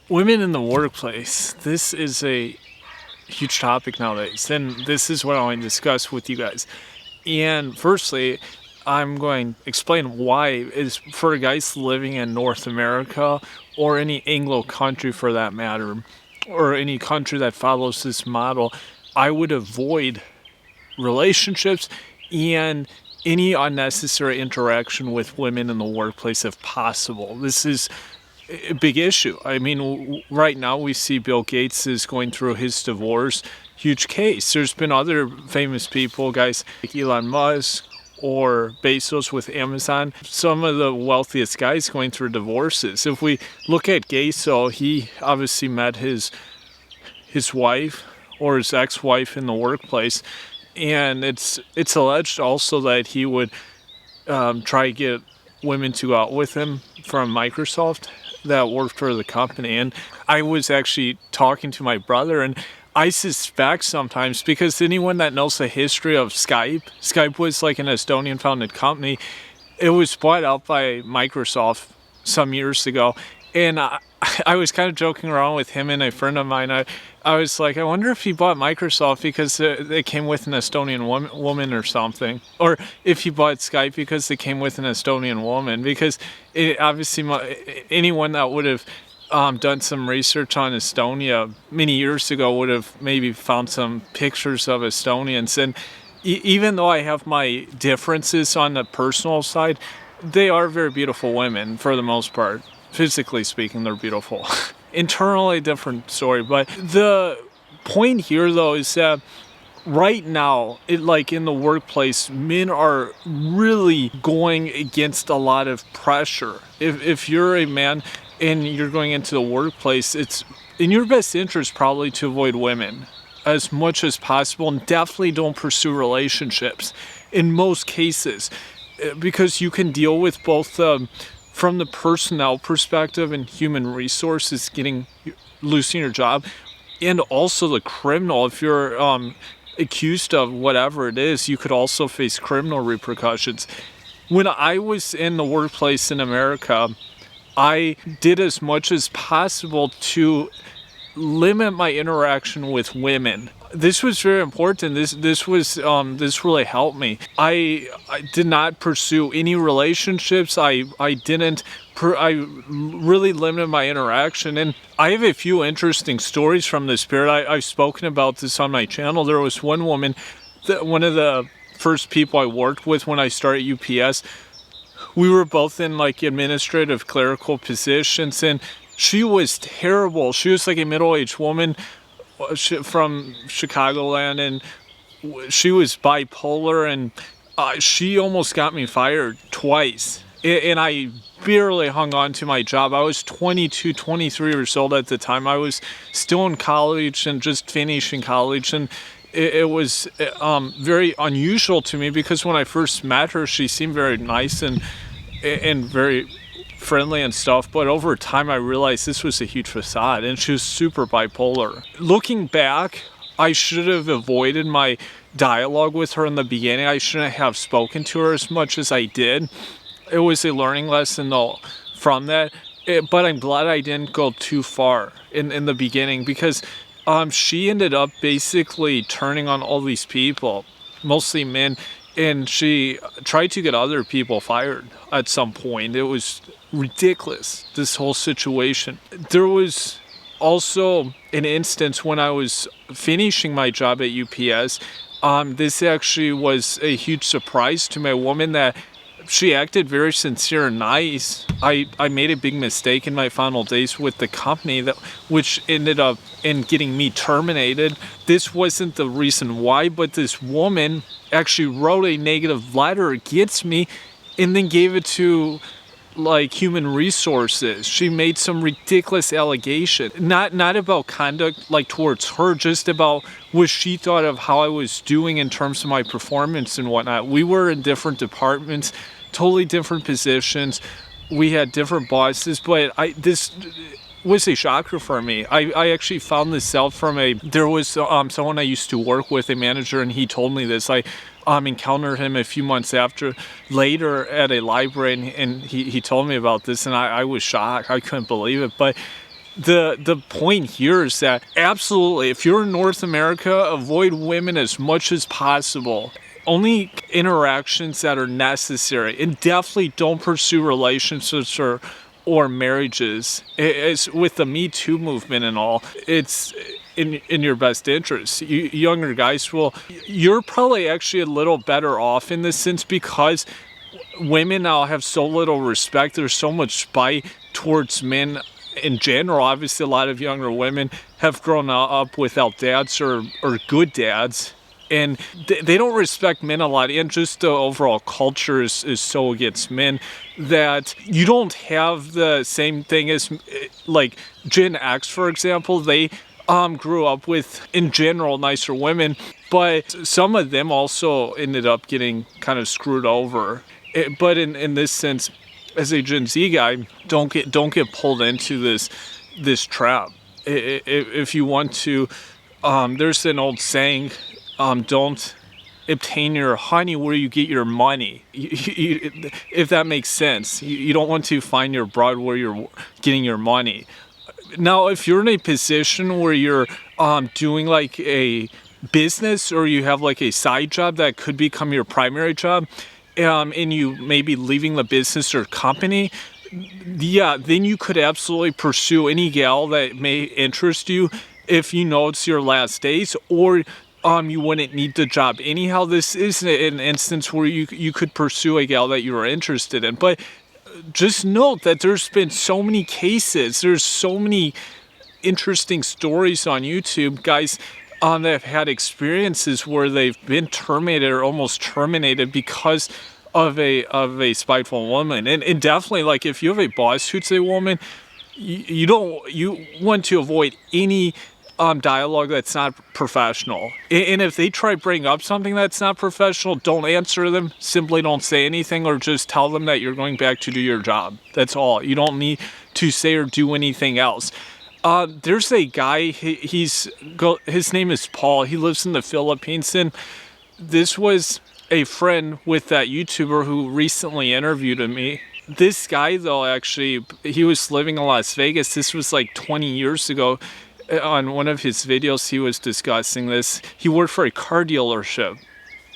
Women in the workplace. This is a huge topic nowadays, and this is what I want to discuss with you guys. And firstly, I'm going to explain why is for guys living in North America or any Anglo country for that matter, or any country that follows this model, I would avoid relationships and any unnecessary interaction with women in the workplace if possible. This is a big issue. I mean, right now we see Bill Gates is going through his divorce, huge case. There's been other famous people, guys like Elon Musk or Bezos with Amazon, some of the wealthiest guys going through divorces. If we look at Gates, he obviously met his wife or his ex-wife in the workplace, and it's alleged also that he would try to get women to go out with him from Microsoft that worked for the company. And I was actually talking to my brother, and I suspect sometimes, because anyone that knows the history of Skype was like an Estonian founded company. It was bought out by Microsoft some years ago, and I was kind of joking around with him and a friend of mine. I was like, I wonder if he bought Microsoft because they came with an Estonian woman or something. Or if he bought Skype because they came with an Estonian woman. Because obviously anyone that would have done some research on Estonia many years ago would have maybe found some pictures of Estonians. And even though I have my differences on the personal side, they are very beautiful women for the most part. Physically speaking, they're beautiful. Internally, different story. But the point here, though, is that right now, like in the workplace, men are really going against a lot of pressure. If you're a man and you're going into the workplace, it's in your best interest probably to avoid women as much as possible, and definitely don't pursue relationships in most cases, because you can deal with both from the personnel perspective and human resources, losing your job, and also the criminal. If you're accused of whatever it is, you could also face criminal repercussions. When I was in the workplace in America, I did as much as possible to limit my interaction with women. This was very important. This really helped me. I did not pursue any relationships. I really limited my interaction, and I have a few interesting stories from this period. I've spoken about this on my channel. There was one woman, one of the first people I worked with when I started UPS. We were both in like administrative clerical positions, and she was terrible. She was like a middle-aged woman from Chicagoland, and she was bipolar, and she almost got me fired twice. And I barely hung on to my job. I was 22, 23 years old at the time. I was still in college and just finishing college, and it was very unusual to me, because when I first met her, she seemed very nice and very friendly and stuff, but over time I realized this was a huge facade, and she was super bipolar. Looking back, I should have avoided my dialogue with her in the beginning. I shouldn't have spoken to her as much as I did. It was a learning lesson though from that, but I'm glad I didn't go too far in the beginning, because she ended up basically turning on all these people, mostly men, and she tried to get other people fired at some point. It was ridiculous, this whole situation. There was also an instance when I was finishing my job at UPS. This actually was a huge surprise to my woman, that she acted very sincere and nice. I made a big mistake in my final days with the company, which ended up in getting me terminated. This wasn't the reason why, but this woman actually wrote a negative letter against me and then gave it to like human resources. She made some ridiculous allegation, not about conduct like towards her, just about what she thought of how I was doing in terms of my performance and whatnot. We were in different departments, totally different positions. We had different bosses, but this was a shocker for me. I actually found this out from there was someone I used to work with, a manager, and he told me this. I encountered him a few months later at a library, and he told me about this, and I was shocked. I couldn't believe it. But the point here is that absolutely, if you're in North America, avoid women as much as possible. Only interactions that are necessary, and definitely don't pursue relationships or marriages. It's with the Me Too movement and all. It's in your best interest. Younger guys you're probably actually a little better off in this sense because women now have so little respect. There's so much spite towards men in general. Obviously, a lot of younger women have grown up without dads or good dads. And they don't respect men a lot, and just the overall culture is so against men that you don't have the same thing as like Gen X, for example. They grew up with, in general, nicer women, but some of them also ended up getting kind of screwed over. But in this sense, as a Gen Z guy, don't get pulled into this trap. If you want to, there's an old saying. Don't obtain your honey where you get your money. If that makes sense. You don't want to find your bride where you're getting your money. Now, if you're in a position where you're doing like a business or you have like a side job that could become your primary job, and you may be leaving the business or company, yeah, then you could absolutely pursue any gal that may interest you if you know it's your last days, or you wouldn't need the job anyhow. This is an instance where you could pursue a gal that you are interested in. But just note that there's been so many cases. There's so many interesting stories on YouTube, guys, that have had experiences where they've been terminated or almost terminated because of a spiteful woman. And definitely, like, if you have a boss who's a woman, you want to avoid any dialogue that's not professional. And if they try to bring up something that's not professional, don't answer them. Simply don't say anything, or just tell them that you're going back to do your job. That's all. You don't need to say or do anything else. There's a guy, his name is Paul. He lives in the Philippines, and this was a friend with that YouTuber who recently interviewed me. This guy, though, actually, he was living in Las Vegas. This was like 20 years ago. On one of his videos, he was discussing this. He worked for a car dealership.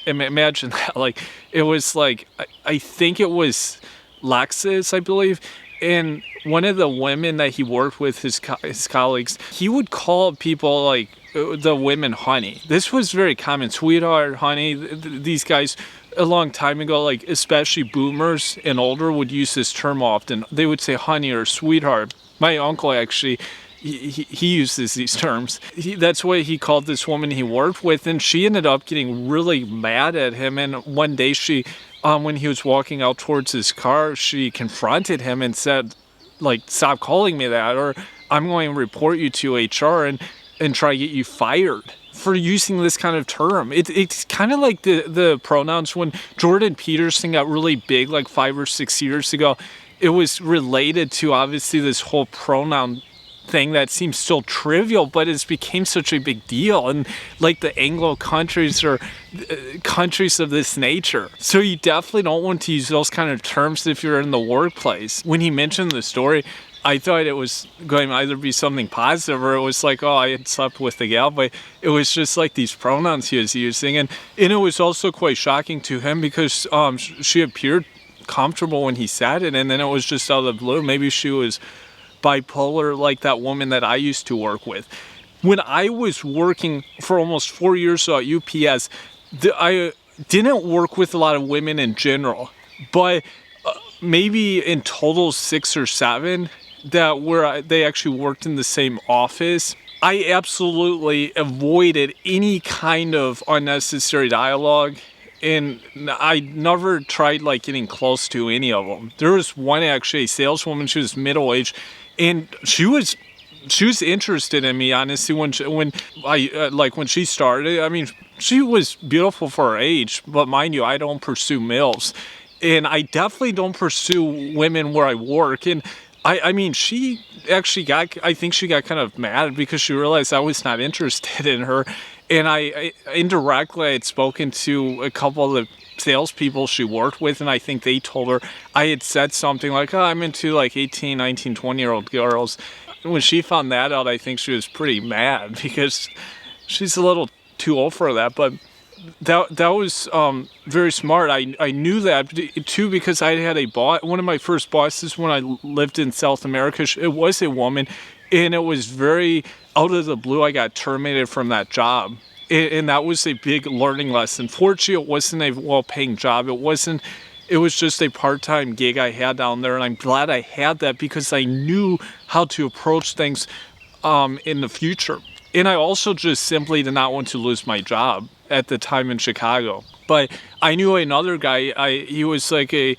Imagine that. Like, it was like, I think it was Lexus, I believe. And one of the women that he worked with, his colleagues, he would call people like the women honey. This was very common. Sweetheart, honey. These guys, a long time ago, like especially boomers and older, would use this term often. They would say honey or sweetheart. My uncle actually, he uses these terms. That's what he called this woman he worked with, and she ended up getting really mad at him. And one day she, when he was walking out towards his car, she confronted him and said, like, stop calling me that, or I'm going to report you to HR and try to get you fired for using this kind of term. It's kind of like the pronouns when Jordan Peterson got really big like 5 or 6 years ago. It was related to obviously this whole pronoun thing that seems so trivial, but it's became such a big deal, and like the Anglo countries or countries of this nature. So you definitely don't want to use those kind of terms if you're in the workplace. When he mentioned the story, I thought it was going to either be something positive or it was like, oh, I had slept with the gal, but it was just like these pronouns he was using, and it was also quite shocking to him because she appeared comfortable when he said it, and then it was just out of the blue. Maybe she was bipolar like that woman that I used to work with. When I was working for almost 4 years at UPS, I didn't work with a lot of women in general, but maybe in total 6 or 7 that where they actually worked in the same office. I absolutely avoided any kind of unnecessary dialogue, and I never tried like getting close to any of them. There was one actually, a saleswoman. She was middle-aged, and she was interested in me, honestly, when she started. I mean, she was beautiful for her age, but mind you, I don't pursue MILFs, and I definitely don't pursue women where I work. And I mean, she actually I think she got kind of mad because she realized I was not interested in her. And I indirectly had spoken to a couple of the salespeople she worked with, and I think they told her I had said something like, oh, I'm into like 18, 19, 20-year-old girls. when she found that out, I think she was pretty mad because she's a little too old for that. But that was very smart. I knew that too because I had a boss. One of my first bosses when I lived in South America, it was a woman, and it was very out of the blue. I got terminated from that job, and that was a big learning lesson. Fortunately, it wasn't a well-paying job. It wasn't. It was just a part-time gig I had down there, and I'm glad I had that because I knew how to approach things in the future. And I also just simply did not want to lose my job at the time in Chicago. But I knew another guy, he was like a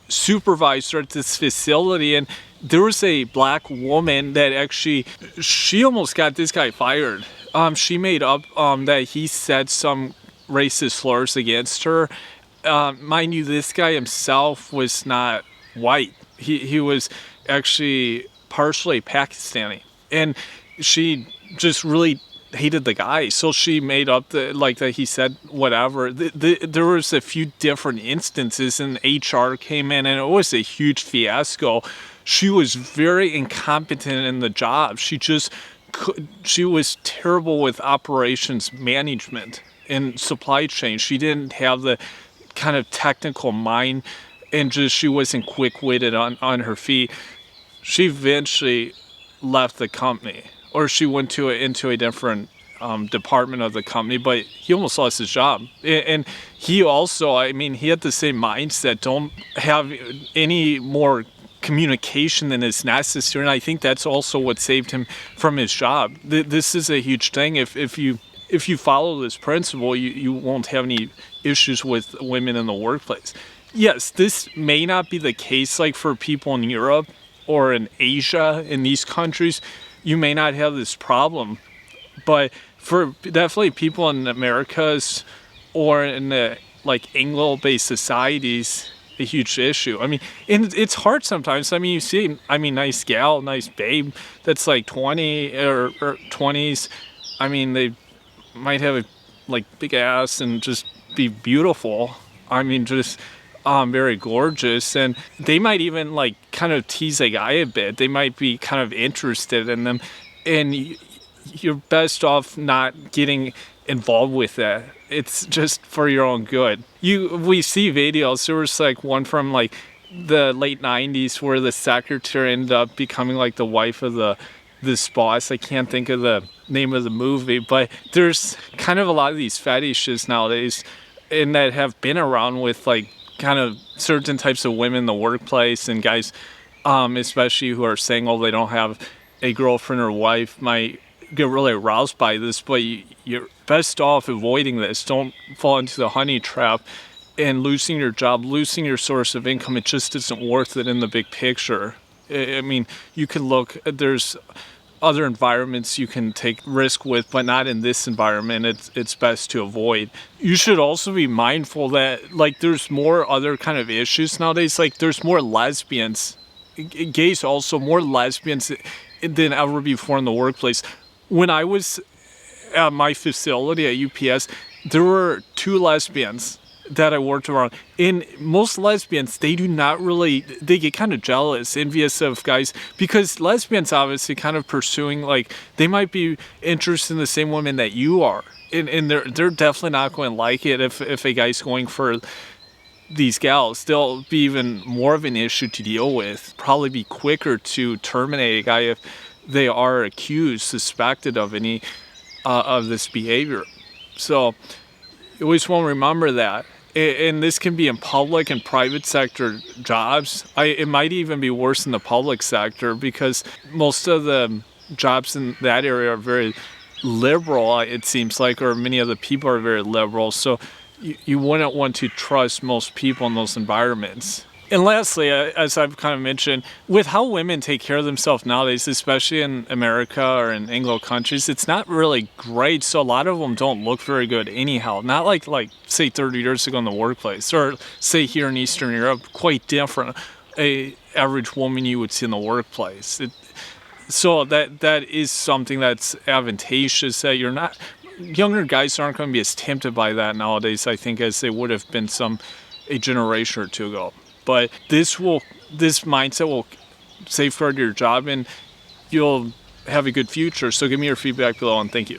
supervisor at this facility, and there was a black woman that actually, she almost got this guy fired. She made up that he said some racist slurs against her. Mind you, this guy himself was not white. He was actually partially Pakistani. And she just really hated the guy. So she made up that he said whatever. There was a few different instances, and HR came in, and it was a huge fiasco. She was very incompetent in the job. She was terrible with operations management and supply chain. She didn't have the kind of technical mind, and she wasn't quick-witted on her feet. She eventually left the company, or she went into a different department of the company, but he almost lost his job. And he also, he had the same mindset, don't have any more communication than is necessary, and I think that's also what saved him from his job. This is a huge thing. If you follow this principle, you won't have any issues with women in the workplace. Yes, this may not be the case like for people in Europe or in Asia, in these countries. You may not have this problem, but for definitely people in Americas or in the Anglo-based societies, a huge issue. And it's hard sometimes. You see, nice gal, nice babe that's 20 or 20s. They might have a big ass and just be beautiful. Just very gorgeous, and they might even kind of tease a guy a bit. They might be kind of interested in them, and you're best off not getting involved with that. It's just for your own good. We see videos. There was one from the late 90s where the secretary ended up becoming the wife of this boss. I can't think of the name of the movie, but there's kind of a lot of these fetishes nowadays, and that have been around with kind of certain types of women in the workplace, and guys especially who are saying, oh, they don't have a girlfriend or wife, might get really aroused by this. But you're best off avoiding this. Don't fall into the honey trap and losing your job, losing your source of income. It just isn't worth it in the big picture. You can look, there's other environments you can take risk with, but not in this environment. It's best to avoid. You should also be mindful that there's more other kind of issues nowadays. There's more lesbians, gays also, more lesbians than ever before in the workplace. When I was at my facility at UPS, there were 2 lesbians that I worked around. And most lesbians, they get kind of jealous, envious of guys, because lesbians obviously kind of pursuing, they might be interested in the same women that you are. And they're definitely not going to like it if a guy's going for these gals. They'll be even more of an issue to deal with. Probably be quicker to terminate a guy if they are accused, suspected of any of this behavior. So you always want to remember that. And this can be in public and private sector jobs. It might even be worse in the public sector because most of the jobs in that area are very liberal, it seems like, or many of the people are very liberal. So you wouldn't want to trust most people in those environments. And lastly, as I've kind of mentioned, with how women take care of themselves nowadays, especially in America or in Anglo countries, it's not really great. So a lot of them don't look very good anyhow. Not like say 30 years ago in the workplace, or say here in Eastern Europe, quite different. A average woman you would see in the workplace. So that is something that's advantageous, that younger guys aren't going to be as tempted by that nowadays, I think, as they would have been a generation or two ago. But this mindset will safeguard your job, and you'll have a good future. So give me your feedback below, and thank you.